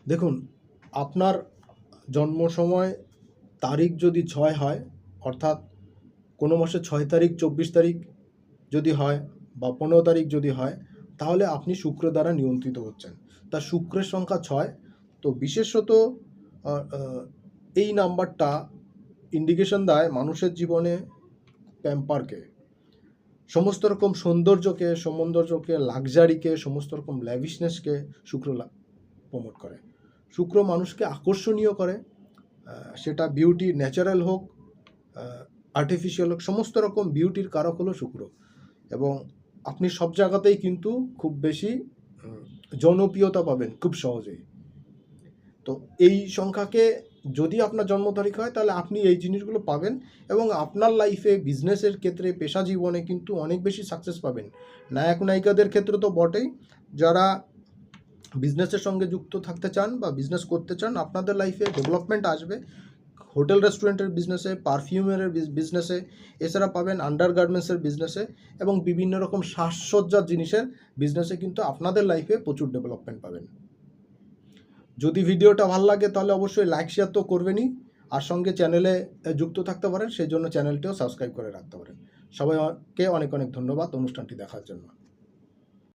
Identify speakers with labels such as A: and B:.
A: দেখুন, আপনার জন্ম সময় তারিখ যদি 6 হয়, অর্থাৎ কোনো মাসে 6 তারিখ, 24 তারিখ যদি হয় বা 15 তারিখ যদি হয়, তাহলে আপনি শুক্র দ্বারা নিয়ন্ত্রিত হচ্ছেন। তা শুক্রের সংখ্যা 6। তো বিশেষত আ আ এই নাম্বারটা ইন্ডিকেশন দেয় মানুষের জীবনে প্যাম্পারকে, সমস্ত রকম সৌন্দর্যকে, লাক্সারিকে, সমস্ত রকম ল্যাভিশনেসকে শুক্র প্রমোট করে। শুক্র মানুষকে আকর্ষণীয় করে, সেটা বিউটি ন্যাচারাল হোক, আর্টিফিশিয়াল হোক, সমস্ত রকম বিউটির কারক হলো শুক্র। এবং আপনি সব জায়গাতেই কিন্তু খুব বেশি জনপ্রিয়তা পাবেন খুব সহজেই। তো এই সংখ্যাকে যদি আপনার জন্ম তারিখ হয়, তাহলে আপনি এই জিনিসগুলো পাবেন এবং আপনার লাইফে, বিজনেসের ক্ষেত্রে, পেশা জীবনে কিন্তু অনেক বেশি সাকসেস পাবেন। নায়ক নায়িকাদের ক্ষেত্রে তো বটেই, যারা বিজনেসের সঙ্গে যুক্ত থাকতে চান বা বিজনেস করতে চান, আপনাদের লাইফে ডেভেলপমেন্ট আসবে। হোটেল রেস্টুরেন্টের বিজনেসে, পারফিউমের বিজনেসে, এছাড়া পাবেন আন্ডার গার্মেন্টসের বিজনেসে এবং বিভিন্ন রকম সাজসজ্জার জিনিসের বিজনেসে কিন্তু আপনাদের লাইফে প্রচুর ডেভেলপমেন্ট পাবেন। যদি ভিডিওটা ভালো লাগে তাহলে অবশ্যই লাইক শেয়ার তো করবেনই, আর সঙ্গে চ্যানেলে যুক্ত থাকতে পারেন, সেই জন্য চ্যানেলটিও সাবস্ক্রাইব করে রাখতে পারেন। সবাইকে অনেক অনেক ধন্যবাদ অনুষ্ঠানটি দেখার জন্য।